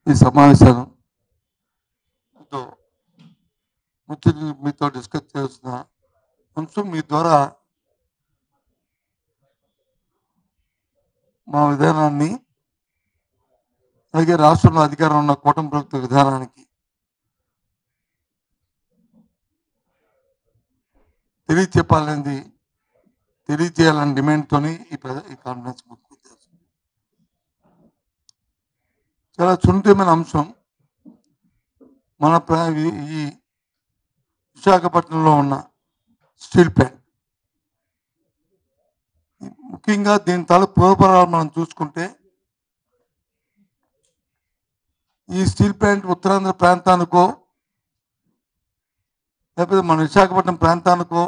ఈ సమావేశాలు మీతో డిస్కస్ చేస్తున్న అంశం మీ ద్వారా మా విధానాన్ని అలాగే రాష్ట్రంలో అధికారం ఉన్న కూటమి ప్రభుత్వ విధానానికి తెలియచేయాలని డిమాండ్తోని ఈ కాన్ఫరెన్స్ చాలా సున్నితమైన అంశం. మన ఈ విశాఖపట్నంలో ఉన్న స్టీల్ ప్లాంట్, ముఖ్యంగా దీని తాలూకు పూర్వపరాలు మనం చూసుకుంటే ఈ స్టీల్ ప్లాంట్ ఉత్తరాంధ్ర ప్రాంతానికో లేకపోతే మన విశాఖపట్నం ప్రాంతానికో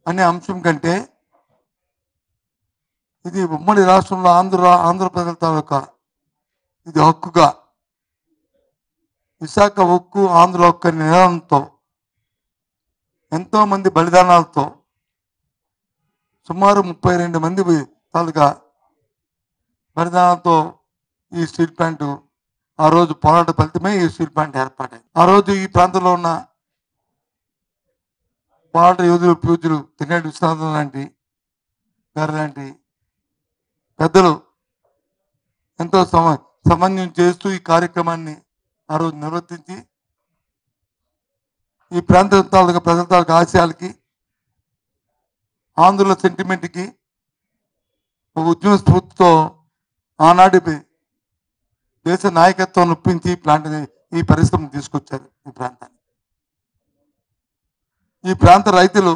అనే అంశం కంటే ఇది ఉమ్మడి రాష్ట్రంలో ఆంధ్ర ప్రజల తాలూకా ఇది హక్కుగా విశాఖ హక్కు ఆంధ్ర హక్కు అనే నినాదంతో ఎంతోమంది బలిదానాలతో సుమారు 32 మంది తాలూకా బలిదానాలతో ఈ స్టీల్ ప్లాంట్ ఆ రోజు పోరాట ఫలితమే ఈ స్టీల్ ప్లాంట్ ఏర్పాటైంది. ఆ రోజు ఈ ప్రాంతంలో ఉన్న పోరాట యోధులు పూజలు తినేటి విశ్వనాథం లాంటి పెద్దలు ఎంతో సమన్వయం చేస్తూ ఈ కార్యక్రమాన్ని ఆ రోజు నిర్వర్తించి ఈ ప్రాంత తాలూకా ప్రజల తాలూకా ఆశయాలకి ఆంధ్రుల సెంటిమెంట్కి ఒక ఉద్యమ స్ఫూర్తితో ఆనాటి దేశ నాయకత్వం ఒప్పించి ఈ పరిశ్రమను తీసుకొచ్చారు ఈ ప్రాంతాన్ని. ఈ ప్రాంత రైతులు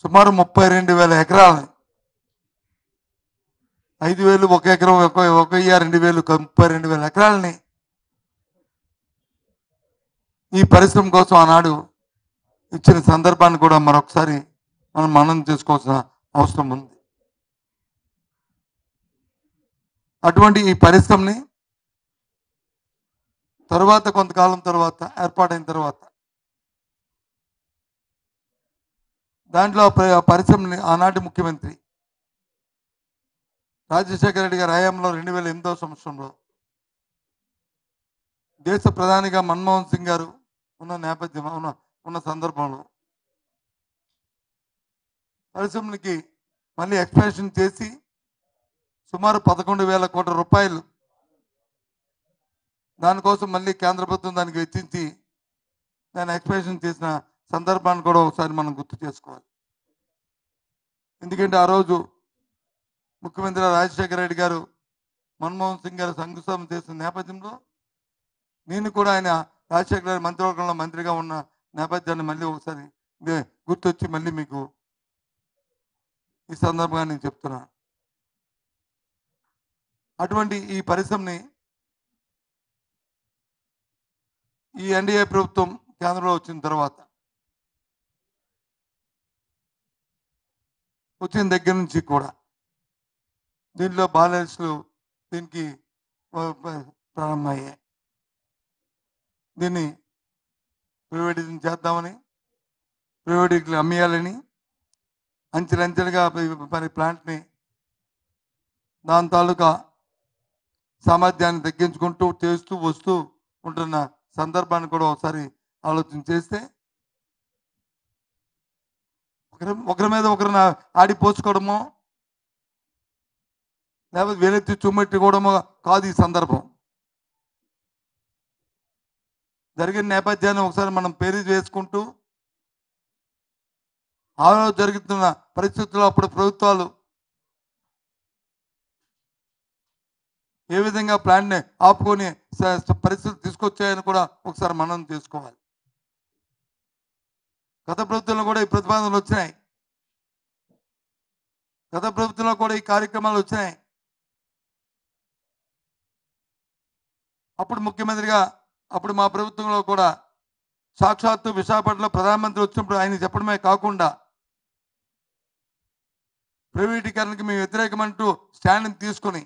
సుమారు 32,000 ఎకరాలని 5,000 ఒక ఎకరం 1,000 2,000 32,000 ఎకరాలని ఈ పరిశ్రమ కోసం ఆనాడు ఇచ్చిన సందర్భాన్ని కూడా మరొకసారి మనం మననం చేసుకోవాల్సిన అవసరం ఉంది. అటువంటి ఈ పరిశ్రమని తర్వాత కొంతకాలం తర్వాత ఏర్పాటైన తర్వాత దాంట్లో పరిశ్రమని ఆనాటి ముఖ్యమంత్రి రాజశేఖర రెడ్డి గారి హయాంలో 2008వ సంవత్సరంలో దేశ ప్రధానిగా మన్మోహన్ సింగ్ గారు ఉన్న సందర్భంలో పరిశ్రమలకి మళ్ళీ ఎక్స్పాన్షన్ చేసి సుమారు 11,000 కోట్ల రూపాయలు దానికోసం మళ్ళీ కేంద్ర ప్రభుత్వం దానికి వెచ్చించి దాన్ని ఎక్స్పాన్షన్ చేసిన సందర్భాన్ని కూడా ఒకసారి మనం గుర్తు చేసుకోవాలి. ఎందుకంటే ఆ రోజు ముఖ్యమంత్రి రాజశేఖర రెడ్డి గారు మన్మోహన్ సింగ్ గారు శంకుస్థాపన చేసిన నేపథ్యంలో నేను కూడా ఆయన రాజశేఖర రెడ్డి మంత్రివర్గంలో మంత్రిగా ఉన్న నేపథ్యాన్ని మళ్ళీ ఒకసారి గుర్తొచ్చి మళ్ళీ మీకు ఈ సందర్భంగా నేను చెప్తున్నాను. అటువంటి ఈ పరిశ్రమని ఈ ఎన్డీఏ ప్రభుత్వం కేంద్రంలో వచ్చిన తర్వాత వచ్చిన దగ్గర నుంచి కూడా దీంట్లో బాలెన్స్లు దీనికి ప్రారంభమయ్యాయి. దీన్ని ప్రైవేటైజేషన్ చేద్దామని ప్రైవేట్కి అమ్మేయాలని అంచెలంచెలుగా మరి ప్లాంట్ని దాని తాలూకా సామర్థ్యాన్ని తగ్గించుకుంటూ చేస్తూ వస్తూ ఉంటున్న సందర్భాన్ని కూడా ఒకసారి ఆలోచన చేస్తే ఒకరి మీద ఒకరిని ఆడిపోసుకోవడమో లేకపోతే వేలెత్తి చుమ్మెట్టుకోవడమో కాదు ఈ సందర్భం. జరిగిన నేపథ్యాన్ని ఒకసారి మనం పేరు వేసుకుంటూ ఆ రోజు జరుగుతున్న పరిస్థితుల్లో అప్పుడు ప్రభుత్వాలు ఏ విధంగా ప్లాంట్ని ఆపుకొని పరిస్థితులు తీసుకొచ్చాయని కూడా ఒకసారి మనం చేసుకోవాలి. గత ప్రభుత్వంలో కూడా ఈ ప్రతిపాదనలు వచ్చినాయి, గత ప్రభుత్వంలో కూడా ఈ కార్యక్రమాలు వచ్చినాయి. అప్పుడు ముఖ్యమంత్రిగా అప్పుడు మా ప్రభుత్వంలో కూడా సాక్షాత్తు విశాఖపట్నంలో ప్రధానమంత్రి వచ్చినప్పుడు ఆయన చెప్పడమే కాకుండా ప్రైవేటీకరణకి మేము వ్యతిరేకమంటూ స్టాండ్ని తీసుకొని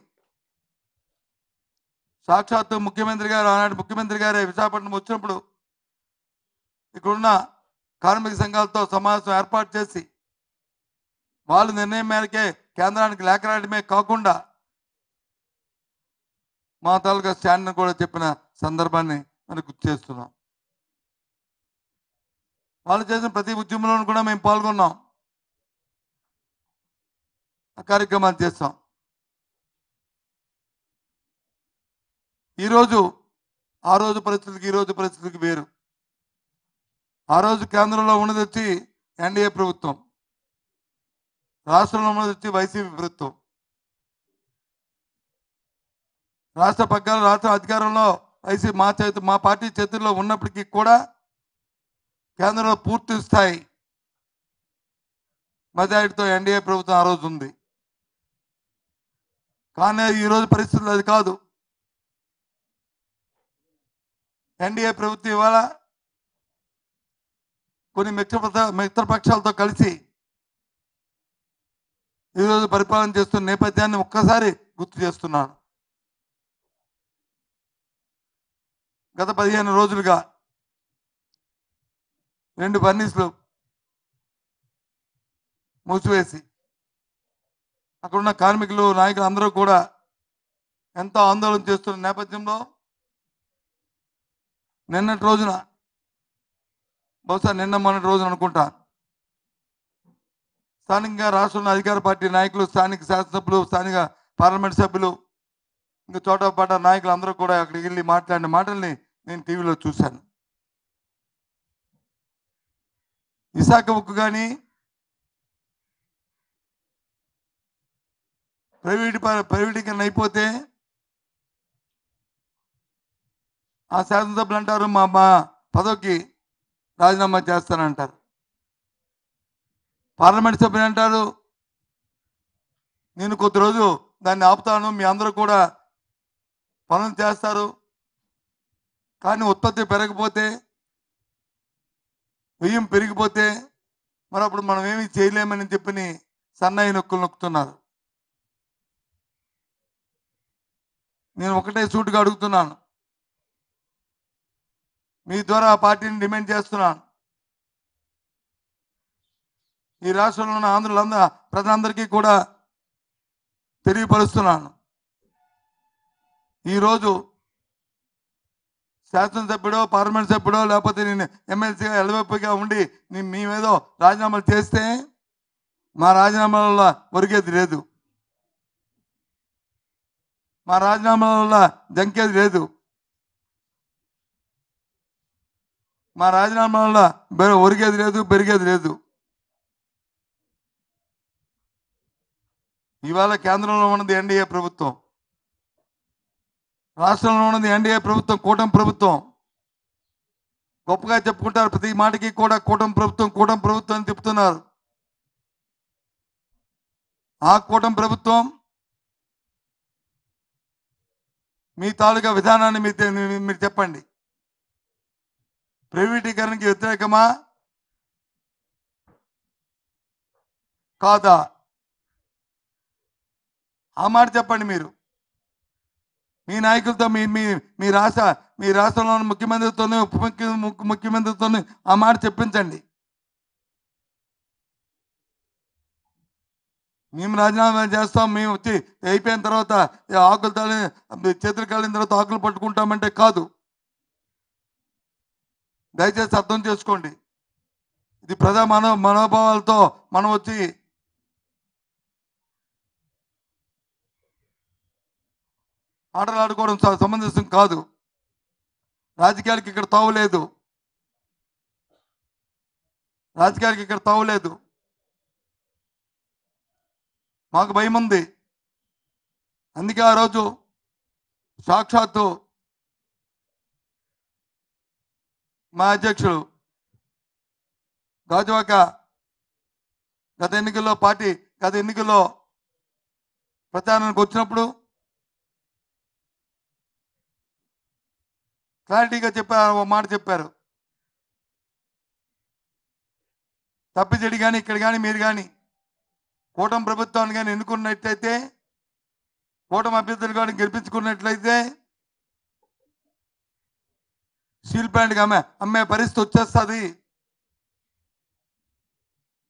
సాక్షాత్తు ముఖ్యమంత్రి గారు ఆనాటి ముఖ్యమంత్రి గారే విశాఖపట్నం వచ్చినప్పుడు ఇక్కడున్న కార్మిక సంఘాలతో సమావేశం ఏర్పాటు చేసి వాళ్ళ నిర్ణయం మేరకే కేంద్రానికి లేఖ రాయడమే కాకుండా మా తాలూకా స్టాండ్ని కూడా చెప్పిన సందర్భాన్ని మనం గుర్తు చేస్తున్నాం. వాళ్ళు చేసిన ప్రతి ఉద్యమంలోనూ కూడా మేము పాల్గొన్నాం, ఆ కార్యక్రమాలు చేస్తాం. ఈరోజు ఆ రోజు పరిస్థితులకి ఈ రోజు పరిస్థితులకి వేరు. ఆ రోజు కేంద్రంలో ఉన్నది వచ్చి ఎన్డీఏ ప్రభుత్వం, రాష్ట్రంలో ఉన్నది వచ్చి వైసీపీ ప్రభుత్వం. రాష్ట్ర పగ్గాలు రాష్ట్ర అధికారంలో వైసీపీ మా పార్టీ చేతుల్లో ఉన్నప్పటికీ కూడా కేంద్రంలో పూర్తి స్థాయి మెజారిటీతో ఎన్డీఏ ప్రభుత్వం ఆ రోజు ఉంది. కానీ ఈరోజు పరిస్థితులు అది కాదు. ఎన్డీఏ ప్రభుత్వం ఇవాళ కొన్ని మిత్రపక్షాలతో కలిసి ఈరోజు పరిపాలన చేస్తున్న నేపథ్యాన్ని ఒక్కసారి గుర్తు చేస్తున్నాను. గత 15 రోజులుగా 2 ఫర్నిస్లు మూసివేసి అక్కడున్న కార్మికులు నాయకులు అందరూ కూడా ఎంతో ఆందోళన చేస్తున్న నేపథ్యంలో నిన్నటి రోజున, బహుశా నిన్న మొన్నటి రోజున అనుకుంటా, స్థానికంగా రాష్ట్రంలో అధికార పార్టీ నాయకులు, స్థానిక శాసనసభ్యులు, స్థానిక పార్లమెంట్ సభ్యులు, ఇంకా చోటపాట నాయకులు అందరూ కూడా అక్కడికి వెళ్ళి మాట్లాడిన మాటల్ని నేను టీవీలో చూశాను. విశాఖ ఉక్కు కానీ ప్రైవేటీకరణ అయిపోతే ఆ శాసనసభ్యులు అంటారు మా పదవికి రాజీనామా చేస్తానంటారు. పార్లమెంట్ సభ్యులు అంటారు నేను కొద్ది రోజు దాన్ని ఆపుతాను, మీ అందరూ కూడా పనులు చేస్తారు, కానీ ఉత్పత్తి పెరగకపోతే, వ్యయం పెరిగిపోతే మరి అప్పుడు మనం ఏమీ చేయలేమని చెప్పి సన్నాయి నొక్కులు నొక్కుతున్నారు. నేను ఒకటే సూటుగా అడుగుతున్నాను, మీ ద్వారా ఆ పార్టీని డిమాండ్ చేస్తున్నాను. ఈ రాష్ట్రంలో ఉన్న ప్రజలందరికీ కూడా తెలియపరుస్తున్నాను, ఈరోజు శాసనసభ్యుడో పార్లమెంట్ సభ్యుడో లేకపోతే నేను ఎమ్మెల్సీగా ఎలవైపుగా ఉండి మేమేదో రాజీనామాలు చేస్తే మా రాజీనామాల వల్ల ఒరిగేది లేదు, మా రాజీనామాల వల్ల జంకేది లేదు, మా రాజీనామా వల్ల ఒరిగేది లేదు, పెరిగేది లేదు. ఇవాళ కేంద్రంలో ఉన్నది ఎన్డీఏ ప్రభుత్వం, రాష్ట్రంలో ఉన్నది ఎన్డీఏ ప్రభుత్వం, కూటమి ప్రభుత్వం. గొప్పగా చెప్పుకుంటారు, ప్రతి మాటకి కూడా కూటమి ప్రభుత్వం అని చెప్తున్నారు. ఆ కూటమి ప్రభుత్వం మీ తాలూకా విధానాన్ని మీరు చెప్పండి. ప్రైవేటీకరణకి వ్యతిరేకమా కాదా? ఆ మాట చెప్పండి. మీరు మీ నాయకులతో మీ రాష్ట్రంలో ముఖ్యమంత్రితోనే ఉప ముఖ్యమంత్రితోనే ఆ మాట చెప్పించండి. మేము రాజీనామా చేస్తాం, మేము వచ్చి అయిపోయిన తర్వాత ఆకులు చేతులు కాలిన తర్వాత ఆకులు పట్టుకుంటామంటే కాదు. దయచేసి అర్థం చేసుకోండి, ఇది ప్రజా మనోభావాలతో మనం వచ్చి ఆటలు ఆడుకోవడం సమంజసం కాదు. రాజకీయాలకి ఇక్కడ తావులేదు, రాజకీయాలకి ఇక్కడ తావులేదు. మాకు భయం ఉంది. అందుకే ఆ రోజు సాక్షాత్తు మా అధ్యక్షుడు గాజువాక గత ఎన్నికల్లో ప్రచారానికి వచ్చినప్పుడు క్లారిటీగా చెప్పారు, ఒక మాట చెప్పారు. తప్పిచెడి కానీ ఇక్కడ కానీ మీరు కానీ కూటమి ప్రభుత్వాన్ని కానీ ఎన్నుకున్నట్లయితే, కూటమి అభ్యర్థులు కానీ గెలిపించుకున్నట్లయితే స్టీల్ ప్లాంట్కి అమ్మే పరిస్థితి వచ్చేస్తుంది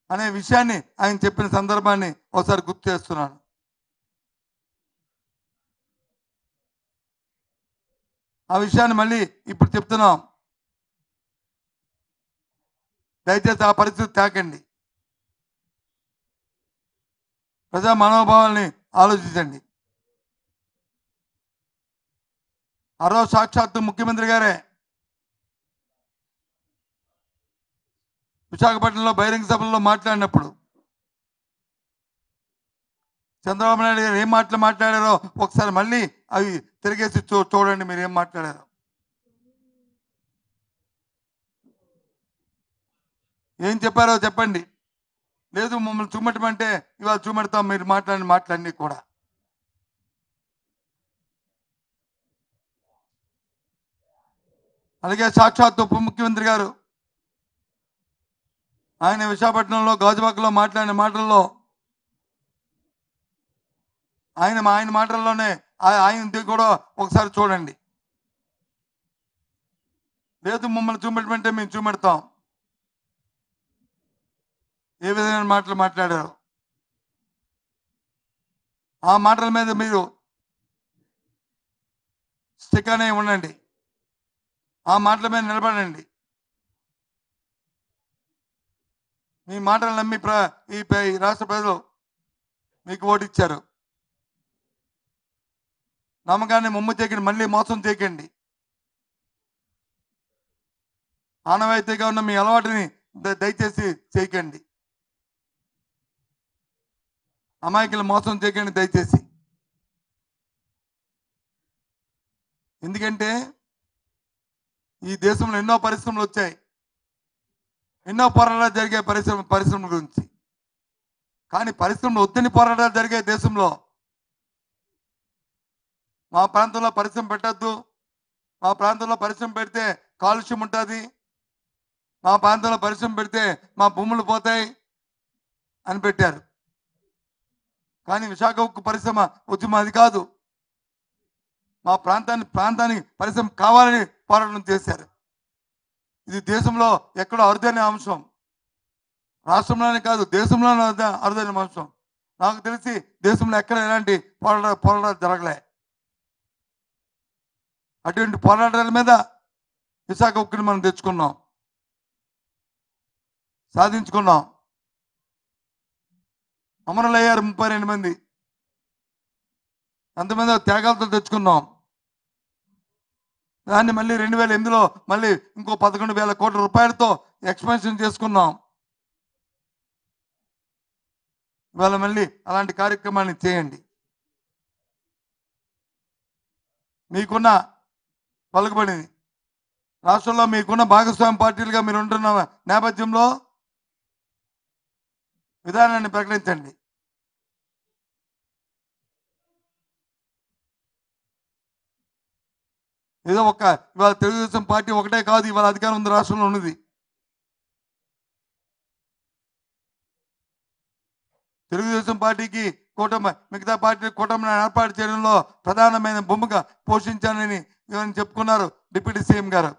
అనే విషయాన్ని ఆయన చెప్పిన సందర్భాన్ని ఒకసారి గుర్తు చేస్తున్నాను. ఆ విషయాన్ని మళ్ళీ ఇప్పుడు చెప్తున్నాం. దయచేసి ఆ పరిస్థితి తాకండి. ప్రజా మనోభావాల్ని ఆలోచించండి. ఆ రోజు సాక్షాత్తు ముఖ్యమంత్రి గారే విశాఖపట్నంలో బహిరంగ సభల్లో మాట్లాడినప్పుడు చంద్రబాబు నాయుడు గారు ఏం మాట్లాడారో ఒకసారి మళ్ళీ అవి తిరిగేసి చూడండి మీరు ఏం మాట్లాడారో. ఏం చెప్పారో చెప్పండి. లేదు మమ్మల్ని చూపెట్టమంటే ఇవాళ చూపెడతాం మీరు మాట్లాడిన మాటలన్నీ కూడా. అలాగే సాక్షాత్ ఉప ముఖ్యమంత్రి గారు ఆయన విశాఖపట్నంలో గాజువాకలో మాట్లాడిన మాటల్లో ఆయన మాటల్లోనే ఆయన కూడా ఒకసారి చూడండి. లేదు మమ్మల్ని చూపెట్టమంటే మేము చూపెడతాం. ఏ విధమైన మాటలు మాట్లాడారు ఆ మాటల మీద మీరు స్టిక్ అనే ఉండండి. ఆ మాటల మీద నిలబడండి. మీ మాటలు నమ్మి ఈ రాష్ట్ర ప్రజలు మీకు ఓటిచ్చారు. నమ్మకాన్ని ముమ్ము చేయకండి, మళ్ళీ మోసం చేయకండి. ఆనవాయితీగా ఉన్న మీ అలవాటుని దయచేసి చేయకండి. అమాయకులు మోసం చేయకండి దయచేసి. ఎందుకంటే ఈ దేశంలో ఎన్నో పరిశ్రమలు వచ్చాయి, ఎన్నో పోరాటాలు జరిగే పరిశ్రమల గురించి. కానీ పరిశ్రమలు వద్దని పోరాటాలు జరిగే దేశంలో మా ప్రాంతంలో పరిశ్రమ పెట్టద్దు, మా ప్రాంతంలో పరిశ్రమ పెడితే కాలుష్యం ఉంటుంది, మా ప్రాంతంలో పరిశ్రమ పెడితే మా భూములు పోతాయి అని పెట్టారు. కానీ విశాఖ ఉక్కు పరిశ్రమ ఉద్యమం అది కాదు. మా ప్రాంతానికి పరిశ్రమ కావాలని పోరాటం చేశారు. ఇది దేశంలో ఎక్కడో అరుదైన అంశం, రాష్ట్రంలోనే కాదు దేశంలోనే అరుదైన అంశం. నాకు తెలిసి దేశంలో ఎక్కడ ఎలాంటి పోరాటాలు జరగలే. అటువంటి పోరాటాల మీద విశాఖ ఉక్కుని మనం తెచ్చుకున్నాం, సాధించుకున్నాం. అమరులయ్యారు 32 మంది. అంతమంది త్యాగాలతో తెచ్చుకున్నాం. దాన్ని మళ్ళీ 2008లో మళ్ళీ ఇంకో 11,000 కోట్ల రూపాయలతో ఎక్స్పెన్షన్ చేసుకున్నాం. ఇవాళ మళ్ళీ అలాంటి కార్యక్రమాన్ని చేయండి. మీకున్న పలుకుబడిని రాష్ట్రంలో మీకున్న భాగస్వామ్య పార్టీలుగా మీరు ఉంటున్న నేపథ్యంలో విధానాన్ని ప్రకటించండి. ఏదో ఇవాళ తెలుగుదేశం పార్టీ ఒకటే కాదు ఇవాళ అధికారం ఉంది రాష్ట్రంలో ఉన్నది. తెలుగుదేశం పార్టీకి మిగతా పార్టీ కూటమిని ఏర్పాటు చేయడంలో ప్రధానమైన భూమిక పోషించానని చెప్పుకున్నారు డిప్యూటీ సీఎం గారు.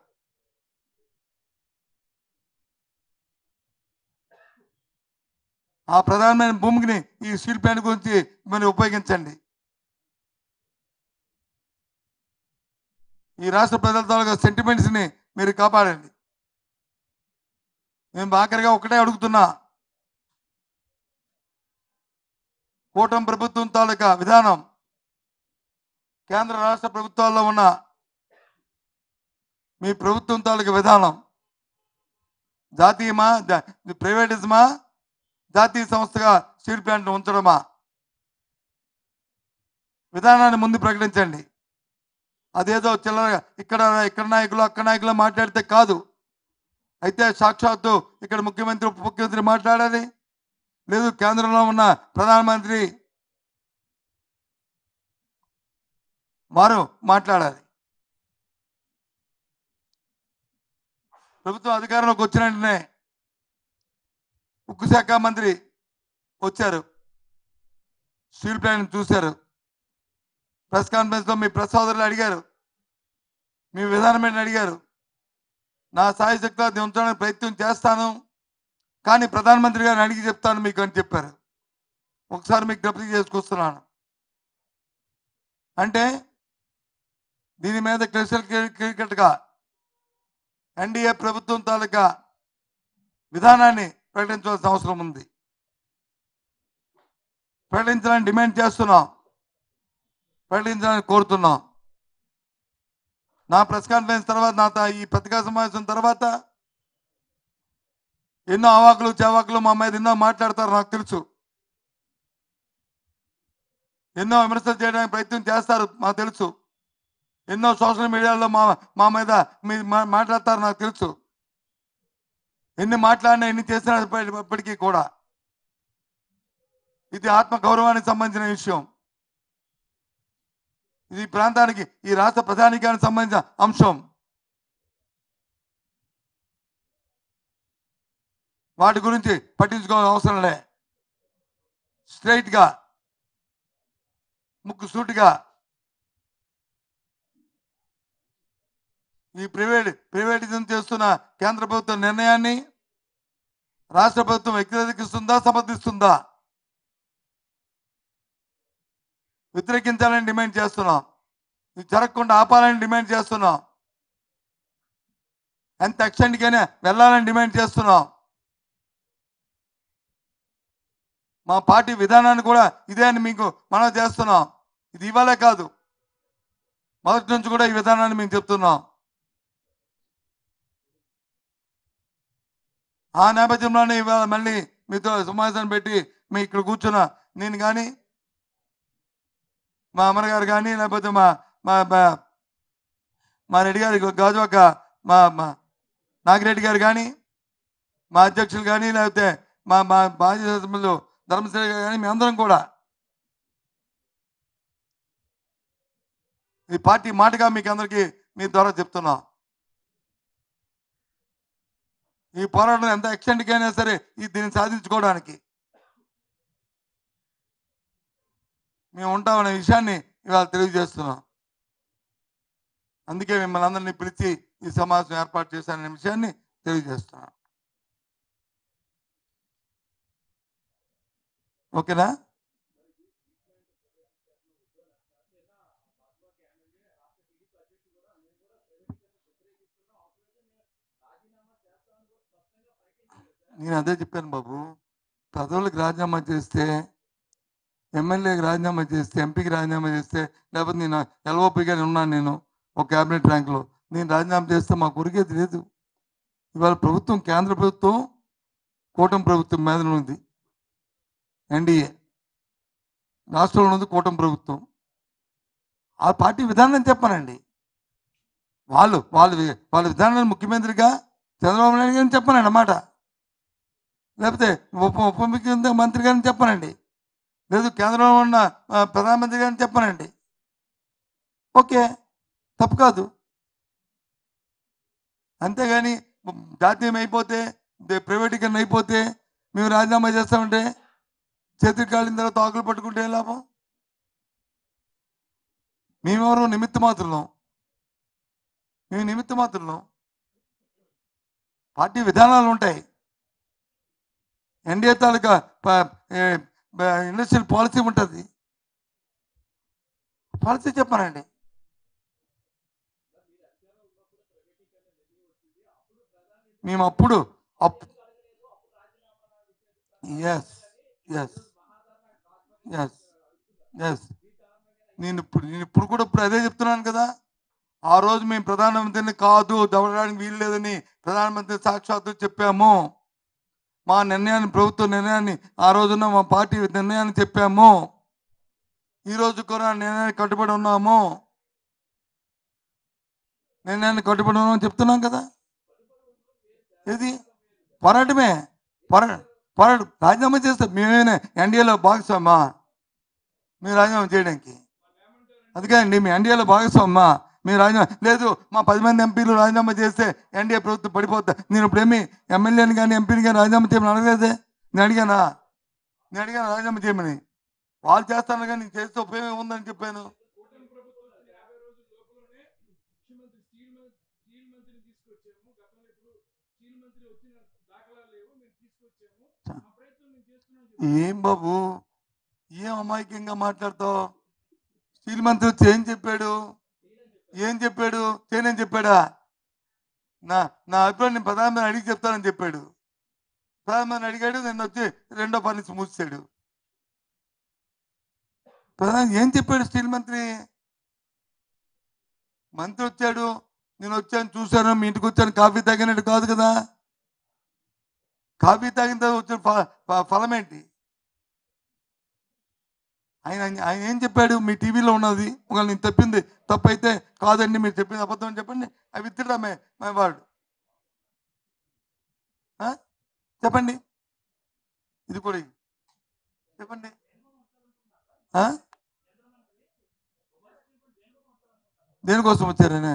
ఆ ప్రధానమైన భూమిని ఈ స్టీల్ ప్లాంట్ గురించి మీరు ఉపయోగించండి. ఈ రాష్ట్ర ప్రజల తాలూకా సెంటిమెంట్స్ని మీరు కాపాడండి. మేము ఆఖరిగా ఒకటే అడుగుతున్నా, కూటమి ప్రభుత్వం తాలూకా విధానం కేంద్ర రాష్ట్ర ప్రభుత్వాల్లో ఉన్న మీ ప్రభుత్వం తాలూకా విధానం జాతీయమా, ప్రైవేటిజమా, జాతీయ సంస్థగా స్టీల్ ప్లాంట్ ఉంచడమా? విధానాన్ని ముందు ప్రకటించండి. అదేదో చిల్లరగా ఇక్కడ నాయకులు అక్కడ నాయకులు మాట్లాడితే కాదు. అయితే సాక్షాత్తు ఇక్కడ ముఖ్యమంత్రి ఉప ముఖ్యమంత్రి మాట్లాడాలి, లేదు కేంద్రంలో ఉన్న ప్రధానమంత్రి వారు మాట్లాడాలి. ప్రభుత్వం అధికారంలోకి వచ్చిన వెంటనే ఉక్కు శాఖ మంత్రి వచ్చారు, స్టీల్ ప్లాంట్ చూశారు. ప్రెస్ కాన్ఫరెన్స్లో మీ ప్రెస్ సోదరులు అడిగారు, మీ విధానం ఏంటని అడిగారు. నా సాయశక్తిగా ఉంచడానికి ప్రయత్నం చేస్తాను, కానీ ప్రధానమంత్రి గారిని అడిగి చెప్తాను మీకు అని చెప్పారు. ఒకసారి మీకు జ్ఞప్తికి చేసుకొస్తున్నాను. అంటే దీని మీద క్రికెట్గా ఎన్డీఏ ప్రభుత్వం తాలూకా విధానాన్ని ప్రకటించవలసిన అవసరం ఉంది. ప్రకటించాలని డిమాండ్ చేస్తున్నాం, ప్రకటించాలని కోరుతున్నాం. నా ప్రెస్ కాన్ఫరెన్స్ తర్వాత, నా ఈ పత్రికా సమావేశం తర్వాత ఎన్నో అవాకులు చవాకులు మా మీద ఎన్నో మాట్లాడతారు, నాకు తెలుసు. ఎన్నో విమర్శలు చేయడానికి ప్రయత్నం చేస్తారు, మాకు తెలుసు. ఎన్నో సోషల్ మీడియాలో మా మీద మాట్లాడతారు, నాకు తెలుసు. ఎన్ని మాట్లాడినా ఎన్ని చేసినా ఇప్పటికీ కూడా ఇది ఆత్మగౌరవానికి సంబంధించిన విషయం. ఇది ప్రాంతానికి, ఈ రాష్ట్ర ప్రధానికానికి సంబంధించిన అంశం. వాటి గురించి పట్టించుకోవాల్సిన అవసరం లే. స్ట్రైట్గా, ముక్కు సూటిగా ఈ ప్రైవేటిజం చేస్తున్న కేంద్ర ప్రభుత్వ నిర్ణయాన్ని రాష్ట్ర ప్రభుత్వం వ్యతిరేకిస్తుందా, సమర్థిస్తుందా? వ్యతిరేకించాలని డిమాండ్ చేస్తున్నాం. ఇది జరగకుండా ఆపాలని డిమాండ్ చేస్తున్నాం. ఎంత ఎక్స్టెంట్కైనా వెళ్ళాలని డిమాండ్ చేస్తున్నాం. మా పార్టీ విధానాన్ని కూడా ఇదే అని మీకు మనం చేస్తున్నాం. ఇది ఇవాళే కాదు, మొదటి నుంచి కూడా ఈ విధానాన్ని మేము చెప్తున్నాం. ఆ నేపథ్యంలోనే ఇవాళ మళ్ళీ మీతో సమావేశాన్ని పెట్టి మీ ఇక్కడ కూర్చున్న నేను కానీ, మా అమర్ గారు కానీ, లేకపోతే మా రెడ్డి గారి గాజువాక మా నాగిరెడ్డి గారు కానీ, మా అధ్యక్షులు కానీ, లేకపోతే మా మాజీ సభ్యులు ధర్మశ్రీ గారు కానీ, మేమందరం కూడా ఈ పార్టీ మాటగా మీకు అందరికీ మీ ద్వారా చెప్తున్నాం. ఈ పోరాటం ఎంత ఎక్స్టెంట్కైనా సరే దీన్ని సాధించుకోవడానికి మేము ఉంటామనే విషయాన్ని ఇవాళ తెలియజేస్తున్నాం. అందుకే మిమ్మల్ని అందరినీ పిలిచి ఈ సమావేశం ఏర్పాటు చేశాననే విషయాన్ని తెలియజేస్తున్నాం. ఓకేనా? నేను అదే చెప్పాను బాబు. పదవులకు రాజీనామా చేస్తే, ఎమ్మెల్యేకి రాజీనామా చేస్తే, ఎంపీకి రాజీనామా చేస్తే, లేకపోతే నేను ఎల్ఓపీగా ఉన్నాను, నేను ఒక క్యాబినెట్ ర్యాంక్లో, నేను రాజీనామా చేస్తే మాకు ఉరిగేది లేదు. ఇవాళ ప్రభుత్వం, కేంద్ర ప్రభుత్వం కూటమి ప్రభుత్వం మీద ఉంది, ఎన్డీఏ రాష్ట్రంలో ఉంది కూటమి ప్రభుత్వం. ఆ పార్టీ విధానం చెప్పానండి. వాళ్ళ విధానాన్ని ముఖ్యమంత్రిగా చంద్రబాబు నాయుడు గారిని చెప్పానండి అన్నమాట. లేకపోతే ఉప ముఖ్యమంత్రి గారిని చెప్పానండి, లేదు కేంద్రంలో ఉన్న ప్రధానమంత్రి గారిని చెప్పానండి. ఓకే, తప్పు కాదు. అంతేగాని జాతీయం అయిపోతే, ప్రైవేటీకరణ అయిపోతే మేము రాజీనామా చేస్తామంటే చేతికి కాలిన తర్వాత ఆకులు పట్టుకుంటే ఏ లాభం? మేమెవరో నిమిత్త మాత్రం. మేము నిమిత్త మాత్రం. పార్టీ విధానాలు ఉంటాయి. ఎన్డీఏ తాలూకా ఇండస్ట్రియల్ పాలసీ ఉంటుంది. పాలసీ చెప్పానండి. మేము అప్పుడు ఎస్ ఎస్ ఎస్ ఎస్ నేను ఇప్పుడు కూడా అదే చెప్తున్నాను కదా. ఆ రోజు మేము ప్రధానమంత్రిని కాదు, దవడడానికి వీలు లేదని ప్రధానమంత్రి సాక్షాత్తు చెప్పాము. మా నిర్ణయాన్ని, ప్రభుత్వ నిర్ణయాన్ని, ఆ రోజున మా పార్టీ నిర్ణయాన్ని చెప్పాము. ఈరోజు కూడా నిర్ణయానికి కట్టుబడి ఉన్నాము. నిర్ణయాన్ని కట్టుబడి ఉన్నామని చెప్తున్నాం కదా. ఇది పోరాటమే. పోరాటం రాజీనామా చేస్తే మేమేనా ఎన్డీఏలో భాగస్వామా? మీరు రాజీనామా చేయడానికి అందుకేనండి, మీ ఎన్డీఏలో భాగస్వామా? మీరు రాజీనామా లేదు, మా 10 మంది ఎంపీలు రాజీనామా చేస్తే ఎన్డీఏ ప్రభుత్వం పడిపోతా. నేను ఇప్పుడేమి ఎమ్మెల్యేని కానీ ఎంపీని కానీ రాజీనామా చేయమని అడగలేదే. నేను అడిగాను రాజీనామా చేయమని. వాళ్ళు చేస్తాను కానీ నేను చేస్తే ఉపయోగం ఉందని చెప్పాను. ఏం బాబు, ఏం అమాయకంగా మాట్లాడతావు? స్టీల్ మంత్రి వచ్చి ఏం చెప్పాడు? ఏం చెప్పాడు? చేయనని చెప్పాడా? నా నా అభిప్రాయం నేను ప్రధానమంత్రి అడిగి చెప్తానని చెప్పాడు. ప్రధానమంత్రి అడిగాడు, నిన్న వచ్చి రెండో పని నుంచి మూసాడు. ప్రధాని ఏం చెప్పాడు? స్టీల్ మంత్రి వచ్చాడు, నేను వచ్చాను చూశాను, మీ ఇంటికి వచ్చాను, కాఫీ తాగినట్టు కాదు కదా. కాఫీ తాగిన తర్వాత వచ్చిన ఫలం ఏంటి? ఆయన ఆయన ఏం చెప్పాడు? మీ టీవీలో ఉన్నది, ఒకవేళ నేను చెప్పింది తప్పు అయితే కాదండి, మీరు చెప్పింది అబద్ధం అని చెప్పండి, అవి విత్డ్రా మై వర్డ్. చెప్పండి, ఇది కూడా చెప్పండి. దేనికోసం వచ్చారనే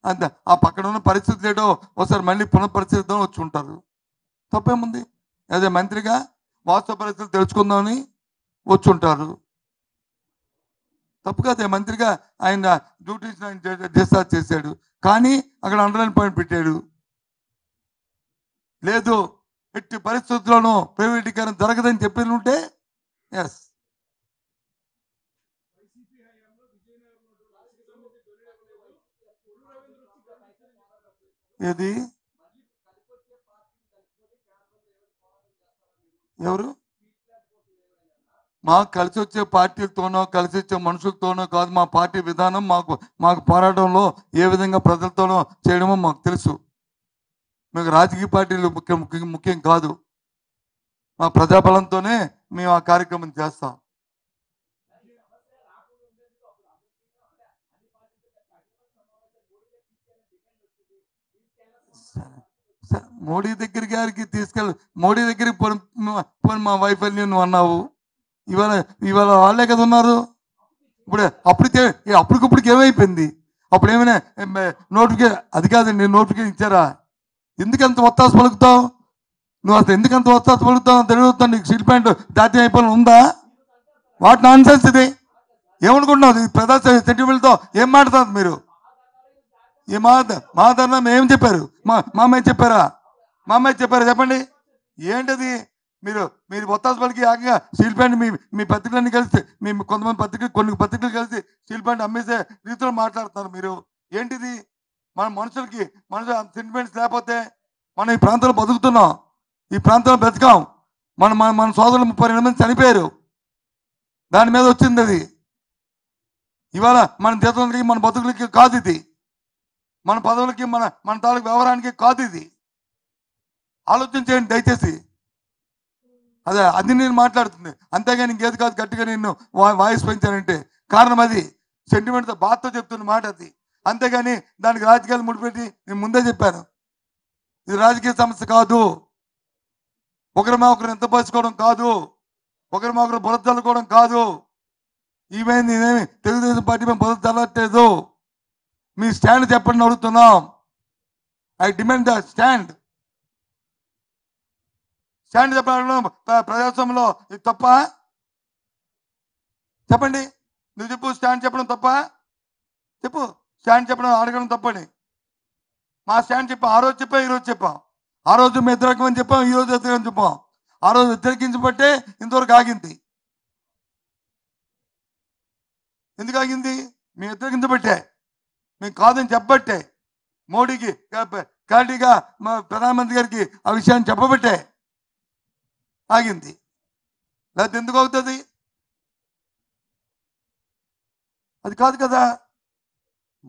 అంత ఆ పక్కన ఉన్న పరిస్థితి లేడో ఒకసారి మళ్ళీ పునఃపరిస్థితితో వచ్చి ఉంటారు. తప్పేముంది? అదే మంత్రిగా వాస్తవ పరిస్థితులు తెలుసుకుందామని వచ్చి ఉంటారు. తప్పు కాదే. మంత్రిగా ఆయన డ్యూటీస్ డిశ్చార్జ్ చేశాడు, కానీ అక్కడ అండర్లైన్ పాయింట్ పెట్టాడు. లేదు, ఎట్టి పరిస్థితుల్లోనూ ప్రైవేటీకరణ జరగదని చెప్పి ఉంటే ఎస్. ఏది? ఎవరు? మాకు కలిసి వచ్చే పార్టీలతోనో కలిసి వచ్చే మనుషులతోనో కాదు. మా పార్టీ విధానం మాకు పోరాటంలో ఏ విధంగా ప్రజలతోనో చేయడమో మాకు తెలుసు. మీకు రాజకీయ పార్టీలు ముఖ్యం కాదు. మా ప్రజాబలంతోనే మేము ఆ కార్యక్రమం చేస్తాం. మోడీ గారికి తీసుకెళ్ళి మోడీ దగ్గరికి పోని మా వైఫల్యం నువ్వు అన్నావు. ఇవాళ వాళ్ళే కదా ఉన్నారు. ఇప్పుడు అప్పటికప్పుడుకి ఏమైపోయింది? అప్పుడు ఏమైనా నోటిఫికేషన్ అది కాదండి, నోటిఫికేషన్ ఇచ్చారా? ఎందుకంత ఒత్తాస పలుకుతావు నువ్వు? అసలు ఎందుకంత ఒత్తాస పలుకుతావు తెలియదు. నీకు స్టీల్ ప్లాంట్ జాతీయ అయిపోయిన ఉందా? వాట్ నాన్ సెన్స్ ఇది? ఏమనుకుంటున్నావు? ప్రజా సెంటిమెంట్తో ఏం మాట్లాడుతున్నారు మీరు? ఈ మా ధర్నా ఏం చెప్పారు? మా అమ్మాయి చెప్పారా? చెప్పండి. ఏంటది? మీరు ఒత్తాస పలికి ఏకంగా స్టీల్ ప్లాంట్ మీ పత్రికలన్నీ కలిసి కొంతమంది కొన్ని పత్రికలు కలిసి స్టీల్ ప్లాంట్ అమ్మేసే రీతిలో మాట్లాడుతున్నారు మీరు. ఏంటిది? మన మనుషులు సెంటిమెంట్స్ లేకపోతే మనం ఈ ప్రాంతంలో బతుకుతున్నాం, ఈ ప్రాంతంలో బ్రతికాం. మన సోదరులు 32 మంది చనిపోయారు. దాని మీద వచ్చింది అది. ఇవాళ మన జీతాలకి మన బతుకులకి కాదు ఇది. మన పదవులకి మన తాలూకు వ్యవహారానికి కాదు ఇది. ఆలోచించేయండి దయచేసి. అది నేను మాట్లాడుతుంది, అంతేగాని ఇంకేది కాదు. గట్టిగా నేను వాయిస్ పెంచానంటే కారణం అది సెంటిమెంట్తో బాధతో చెప్తున్న మాట అది. అంతేగాని దానికి రాజకీయాలు ముడిపెట్టి నేను ముందే చెప్పాను, ఇది రాజకీయ సమస్య కాదు. ఒకరి ఎంత పంచుకోవడం కాదు, ఒకరి బురద చల్లుకోవడం కాదు. నేనేమి తెలుగుదేశం పార్టీ మేము బురద చల్లట్లేదు. మీ స్టాండ్ చెప్పండి అడుగుతున్నాం. ఐ డిమాండ్ ద స్టాండ్ చెప్పడం ప్రజాస్వామ్యంలో ఇది తప్ప? చెప్పండి, నువ్వు చెప్పు. స్టాండ్ చెప్పడం తప్ప? చెప్పు. స్టాండ్ చెప్పడం అడగడం తప్పని మా స్టాండ్ చెప్పాం. ఆ రోజు చెప్పాం, ఈ రోజు చెప్పాం. ఆ రోజు మేము వ్యతిరేకమని చెప్పాం, ఈ రోజు వ్యతిరేకమని చెప్పాం. ఆ రోజు వ్యతిరేకించబట్టే ఇంతవరకు ఆగింది. ఎందుకు ఆగింది? మేము వ్యతిరేకించబట్టే, మేము కాదని చెప్పబట్టే, మోడీకి క్లారిటీగా మా ప్రధానమంత్రి గారికి ఆ విషయాన్ని చెప్పబట్టే ఆగింది. లేకపోతే ఎందుకు అవుతుంది? అది కాదు కదా.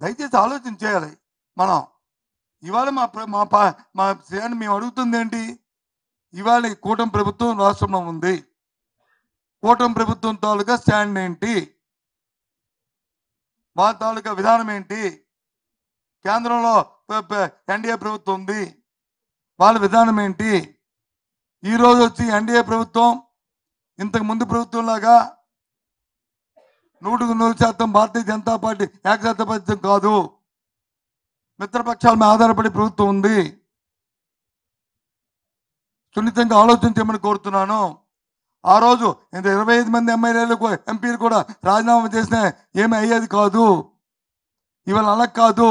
దయచేసి ఆలోచన చేయాలి మనం. ఇవాళ మా శ్రేణి మేము అడుగుతుంది ఏంటి? ఇవాళ కూటమి ప్రభుత్వం రాష్ట్రంలో ఉంది. కూటమి ప్రభుత్వం తాలూకా స్టాండ్ ఏంటి? వాళ్ళ తాలూకా విధానం ఏంటి? కేంద్రంలో ఎన్డీఏ ప్రభుత్వం ఉంది, వాళ్ళ విధానం ఏంటి? ఈరోజు వచ్చి ఎన్డీఏ ప్రభుత్వం ఇంతకు ముందు ప్రభుత్వం లాగా 100% భారతీయ జనతా పార్టీ ఏకసత్యపక్షం కాదు. మిత్రపక్షాల మీద ఆధారపడి ప్రభుత్వం ఉంది. సున్నితంగా ఆలోచించమని కోరుతున్నాను. ఆ రోజు 25 మంది ఎమ్మెల్యేలకు ఎంపీలు కూడా రాజీనామా చేసినా ఏమీ అయ్యేది కాదు. ఇవాళ అలా కాదు.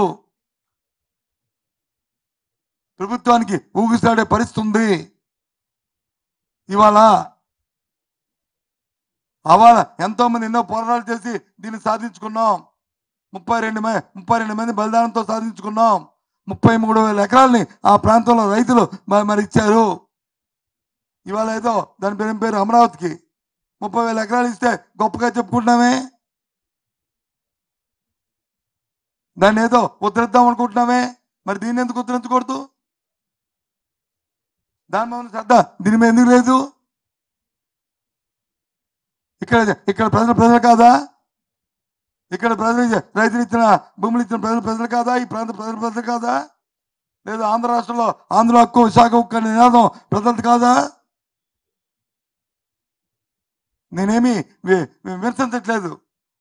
ప్రభుత్వానికి ఊగిసాడే పరిస్థితి ఉంది. ఇవాళ ఎంతో మంది ఎన్నో పోరాటాలు చేసి దీన్ని సాధించుకున్నాం. 32 మంది బలిదానంతో సాధించుకున్నాం. 33,000 ఎకరాలని ఆ ప్రాంతంలో రైతులు మరి ఇచ్చారు. ఇవాళ ఏదో దాని పేరు అమరావతికి 30,000 ఎకరాలు ఇస్తే గొప్పగా చెప్పుకుంటున్నామే. దాన్ని ఏదో ఉద్ధరిద్దాం అనుకుంటున్నామే. మరి దీన్ని ఎందుకు ఉద్ధరించకూడదు? దాని మీద శ్రద్ధ దీని మీద ఎందుకు లేదు? ఇక్కడ ప్రజలు కాదా? ఇక్కడ రైతులు ఇచ్చిన భూములు ఇచ్చిన ప్రజలు కాదా? ఈ ప్రాంత ప్రజలు కాదా? లేదా ఆంధ్ర రాష్ట్రంలో ఆంధ్ర హక్కు విశాఖ హక్కు అనే నినాదం ప్రజలది కాదా? నేనేమి విమర్శించట్లేదు.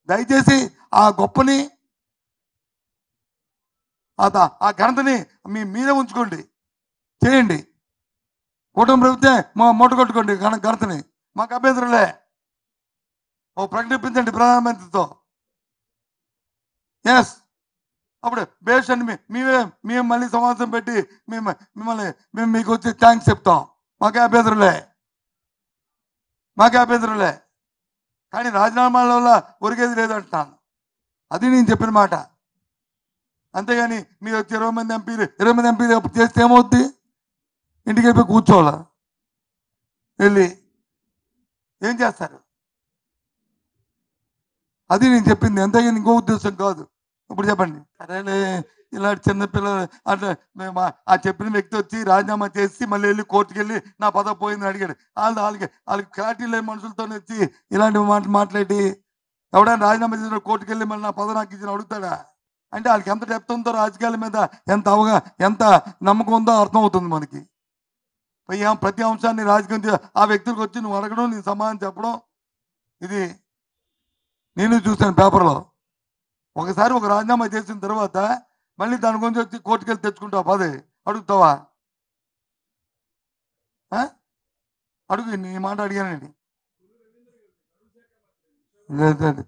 దయచేసి ఆ గొప్పని ఆ ఘనతని మీరే ఉంచుకోండి, చేయండి. కూటమి ప్రభుత్వం మూట కొట్టుకోండి ఘనతని, మాకు అభ్యంతరంలే. ఓ ప్రకటించండి ప్రధానమంత్రితో. ఎస్, అప్పుడు బేష్ అని మేము మళ్ళీ సమావేశం పెట్టి మేము మీకు వచ్చి థ్యాంక్స్ చెప్తాం. మాకే అభ్యంతరంలే. కానీ రాజీనామాల వల్ల ఒరిగేది లేదంటున్నాను. అది నేను చెప్పిన మాట. అంతేగాని మీరు వచ్చి 20 మంది ఎంపీలు చేస్తే ఏమవుద్ది? ఇంటికి వెళ్ళిపోయి కూర్చోవాలా? వెళ్ళి ఏం చేస్తారు? అది నేను చెప్పింది. అంతేగాని ఇంకో ఉద్దేశం కాదు. ఇప్పుడు చెప్పండి. సరేలే, ఇలాంటి చిన్నపిల్లలు అట్లా ఆ చెప్పిన వ్యక్తి వచ్చి రాజీనామా చేసి మళ్ళీ వెళ్ళి కోర్టుకు వెళ్ళి నా పదవి పోయిందని అడిగాడు. వాళ్ళకి క్లారిటీ లేని మనుషులతో వచ్చి ఇలాంటి మాట్లాడి ఎవడైనా రాజీనామా చేసిన కోర్టుకు వెళ్ళి మళ్ళీ నా పదవి నాకు ఇచ్చిన అడుగుతాడా? అంటే వాళ్ళకి ఎంత డెప్త్ ఉందో, రాజకీయాల మీద ఎంత నమ్మకం ఉందో అర్థం అవుతుంది మనకి. ప్రతి అంశాన్ని రాజకీయం ఆ వ్యక్తులకు వచ్చి నువ్వు అడగడం, నేను సమాధానం చెప్పడం, ఇది నేను చూశాను పేపర్లో. ఒకసారి ఒక రాజీనామా చేసిన తర్వాత మళ్ళీ దాని గురించి వచ్చి కోర్టుకు వెళ్ళి తెచ్చుకుంటావు పదవి, అడుగుతావా? అడుగు. నీ మాట అడిగానండి. లేదు,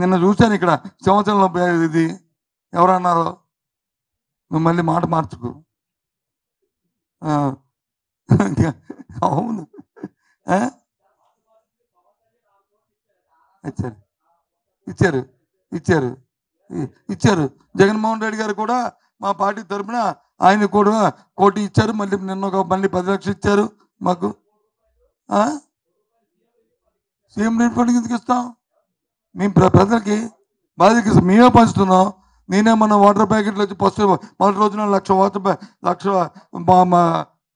నిన్న చూశాను ఇక్కడ సంవత్సరంలో ఇది ఎవరన్నారో. నువ్వు మళ్ళీ మాట మార్చుకు. అవును, ఇచ్చారు. జగన్మోహన్ రెడ్డి గారు కూడా మా పార్టీ తరఫున ఆయన కూడా కోటి ఇచ్చారు. మళ్ళీ 10 లక్షలు ఇచ్చారు మాకు. సీఎం రిలీఫ్ ఫండ్ ఎందుకు ఇస్తాం? మేము ప్రజలకి బాధ్యత మేమే పంచుతున్నాం. నేనేమన్నా వాటర్ ప్యాకెట్లు వచ్చి ఫస్ట్ మొదటి రోజున 1,00,000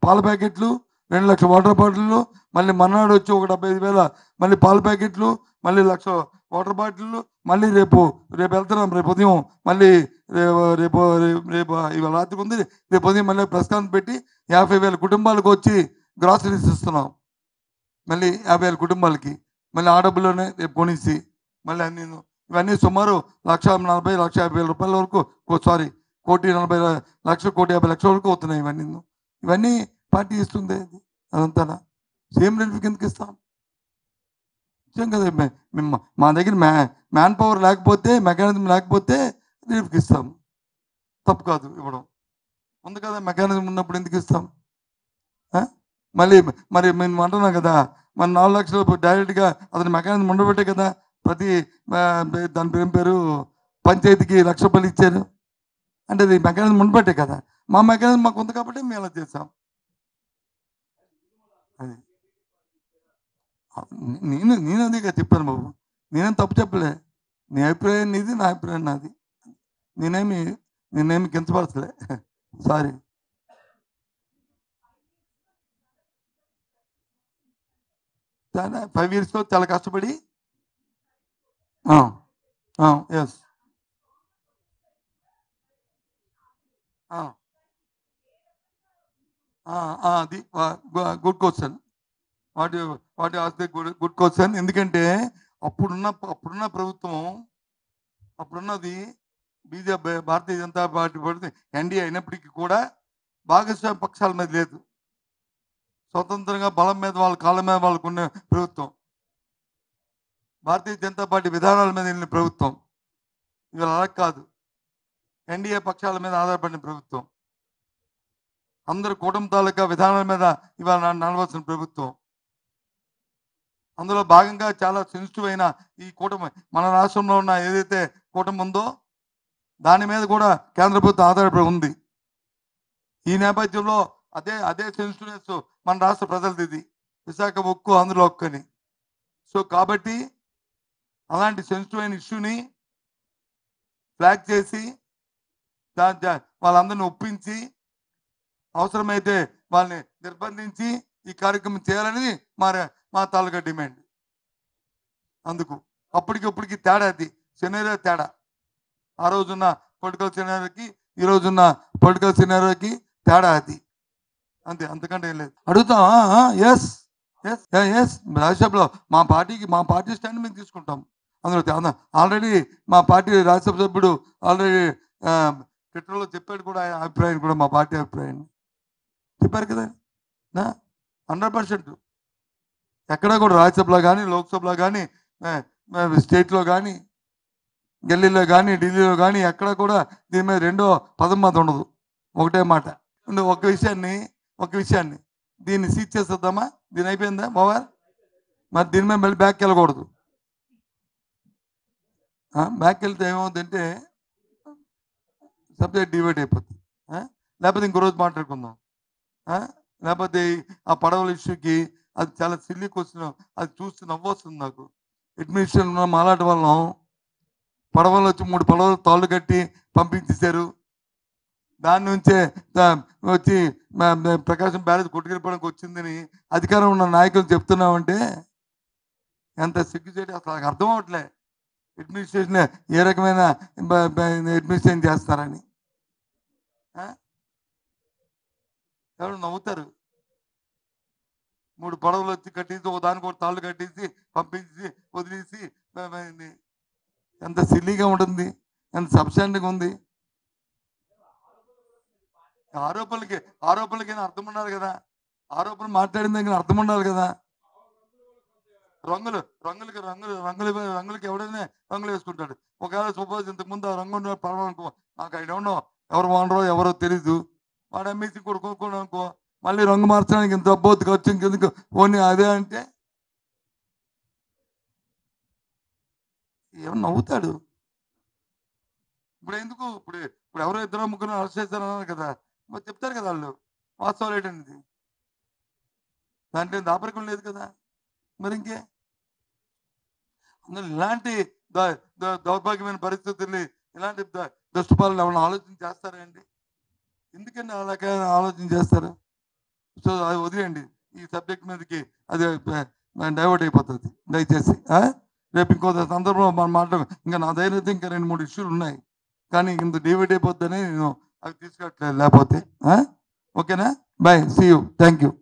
పాల ప్యాకెట్లు, 2 లక్షల వాటర్ బాటిళ్ళు, మళ్ళీ మన్నాడు వచ్చి 75,000 మళ్ళీ పాల ప్యాకెట్లు, మళ్ళీ 1,00,000 వాటర్ బాటిళ్ళు, మళ్ళీ రేపు వెళ్తున్నాం. రేపు ఉదయం మళ్ళీ రేపు ఇవాళ రాత్రికి ఉంది. రేపు ఉదయం మళ్ళీ ప్రెస్ కాన్ఫరెన్స్ పెట్టి 50,000 కుటుంబాలకు వచ్చి గ్రాసరీస్ ఇస్తున్నాం. మళ్ళీ 50,000 కుటుంబాలకి మళ్ళీ ఆ డబ్బులోనే రేపు కొనిసి మళ్ళీ నేను ఇవన్నీ సుమారు 1,40,000 1,50,000 రూపాయల వరకు, సారీ 1,40,00,000 వరకు అవుతున్నాయి. ఇవన్నీ పార్టీ ఇస్తుంది. అదంతా సీఎం రిలీఫ్కి ఎందుకు ఇస్తాం? నిజం కదా. మా దగ్గర మ్యాన్ పవర్ లేకపోతే, మెకానిజం లేకపోతే రిలీఫ్కి ఇస్తాం. తప్పు కాదు ఇవ్వడం. ఉంది కదా మెకానిజం ఉన్నప్పుడు ఎందుకు ఇస్తాం? మరి మేము అంటున్నాం కదా, మన 4 లక్షలు డైరెక్ట్గా అతని మెకానిజం ఉండబట్టే కదా ప్రతి దాని పేరు పంచాయతీకి 1,00,000 రూపాయలు ఇచ్చారు. అంటే అది మెకానిజం ఉండబట్టే కదా. మా మెకానిజం మాకు ఉంది కాబట్టి మేము అలా చేసాం. అది నేను అదేగా చెప్పాను బాబు. నేనేం తప్పు చెప్పలే. నీ అభిప్రాయం నీది, నా అభిప్రాయం నాది. నేనేమి కించపరచలే. సారీ. 5 yearsలో చాలా కష్టపడి ఎస్ అది good question. What as the good question. ఎందుకంటే అప్పుడున్న ప్రభుత్వం, అప్పుడున్నది బీజేపీ, భారతీయ జనతా పార్టీ ఎన్డీఏ అయినప్పటికీ కూడా భాగస్వామ్య పక్షాల మీద లేదు. స్వతంత్రంగా బలం మీద వాళ్ళ కాళ్ళ మీద వాళ్ళకున్న ప్రభుత్వం. భారతీయ జనతా పార్టీ విధానాల మీద వెళ్ళిన ప్రభుత్వం. ఇవాళ అలా కాదు. ఎన్డీఏ పక్షాల మీద ఆధారపడిన ప్రభుత్వం. అందరు కూటమి తాలూకా విధానాల మీద ఇవాళ నడవలసిన ప్రభుత్వం. అందులో భాగంగా చాలా సెన్సిటివ్ అయిన ఈ కూటమి, మన రాష్ట్రంలో ఉన్న ఏదైతే కూటమి ఉందో దాని మీద కూడా కేంద్ర ప్రభుత్వం ఆధారపడి ఉంది. ఈ నేపథ్యంలో అదే అదే సెన్సిటివ్నెస్ మన రాష్ట్ర ప్రజలది ఇది. విశాఖ ఉక్కు అందులో ఒక్కని. సో కాబట్టి అలాంటి సెన్సిటివ్ అయిన ఇష్యూని ఫ్లాగ్ చేసి వాళ్ళందరినీ ఒప్పించి అవసరమైతే వాళ్ళని నిర్బంధించి ఈ కార్యక్రమం చేయాలనేది మా తాలూకా డిమాండ్. అందుకు అప్పటికిప్పటికి తేడా, అది సినారియో తేడా. ఆ రోజున్న పొలిటికల్ సినారియోకి ఈ రోజున్న పొలిటికల్ సినారియోకి తేడా అది, అంతే, అంతకంటే ఏం లేదు. అడుగుతాం. ఎస్ ఎస్ ఎస్ రాజ్యసభలో మా పార్టీ స్టాండ్ మేము తీసుకుంటాం. అందులో ఆల్రెడీ మా పార్టీ రాజ్యసభ సభ్యుడు ఆల్రెడీ ట్విట్టర్లో చెప్పాడు కూడా, ఆయన అభిప్రాయం కూడా, మా పార్టీ అభిప్రాయాన్ని చెప్పారు కదా 100%. ఎక్కడా కూడా రాజ్యసభలో కానీ లోక్సభలో కానీ స్టేట్లో కానీ ఢిల్లీలో కానీ ఢిల్లీలో ఎక్కడ కూడా దీని మీద రెండో పదం మాట ఉండదు, ఒకటే మాట. ఒక విషయాన్ని దీన్ని సీజ్ చేసేద్దామా? దీని అయిపోయిందా బావా? మరి దీని మీద మళ్ళీ బ్యాక్ వెళ్ళకూడదు. బ్యాక్ వెళ్తే ఏమవుతుందంటే సబ్జెక్ట్ డివైడ్ అయిపోతుంది. లేకపోతే ఇంకో రోజు మాట్లాడుకుందాం. లేకపోతే ఆ పడవల ఇష్యూకి అది చాలా సిల్లీ క్వశ్చన్. అది చూస్తే నవ్వొస్తుంది నాకు. అడ్మినిస్ట్రేషన్ మాలాట వాళ్ళం పడవలు వచ్చి 3 పడవలు తాళ్ళు కట్టి పంపించేశారు. దాని నుంచే వచ్చి ప్రకాశం బ్యారేజ్ కొట్టుకెళ్ళిపోవడానికి వచ్చిందని అధికారం ఉన్న నాయకులు చెప్తున్నామంటే ఎంత సిగ్గుచేటి, అసలు నాకు అర్థం అవట్లే. అడ్మినిస్ట్రేషన్ ఏ రకమైన అడ్మినిస్ట్రేషన్ చేస్తారని ఎవరు నవ్వుతారు. 3 పడవలు వచ్చి కట్టేసి ఒక దానికి ఒక తాళ్ళు కట్టేసి పంపించి వదిలేసి ఎంత సిల్లీగా ఉంటుంది, ఎంత సబ్స్టాండ్గా ఉంది. ఆరోపణలకి అర్థం ఉండాలి కదా. ఆరోపణ మాట్లాడిన దగ్గర అర్థం ఉండాలి కదా. రంగులకి ఎవడైనా రంగులు వేసుకుంటాడు. ఒకవేళ సపోజ్ ఇంతకుముందు ఆ రంగు పడవనుకో, నాకు ఐ డోంట్ నో ఎవరు వాడరో ఎవరో తెలీదు, వాడు అమ్మేసి కూడా కొనుక్కోవడం అనుకో, మళ్ళీ రంగు మార్చడానికి ఇంత అబ్బోతు ఖర్చు ఇంకెందుకు ఓన్లీ అదే అంటే ఏమన్నా నవ్వుతాడు. ఇప్పుడు ఎందుకు ఇప్పుడు ఎవరో 2-3 అరెస్ట్ చేస్తారన్నారు కదా, మరి చెప్తారు కదా వాళ్ళు వాస్తవాలు ఏంటనేది. దాంట్లో దాపరికం లేదు కదా, మరి ఇంకే. అందులో ఇలాంటి దౌర్భాగ్యమైన పరిస్థితుల్ని, ఇలాంటి దుష్టపాలను ఎవరైనా ఆలోచన చేస్తారండి? ఎందుకండి అలాగే ఆలోచన చేస్తారు? సో అది వదిలేయండి. ఈ సబ్జెక్ట్ మీదకి అది డైవర్ట్ అయిపోతుంది దయచేసి. రేపు ఇంకో సందర్భంలో మనం మాట్లాడు. ఇంకా నా దగ్గర అయితే ఇంకా 2-3 ఇష్యూలు ఉన్నాయి, కానీ ఇంత డివైడ్ అయిపోద్దని నేను అవి తీసుకెళ్ళట్లేదు. లేకపోతే ఓకేనా? Bye, see you, thank you.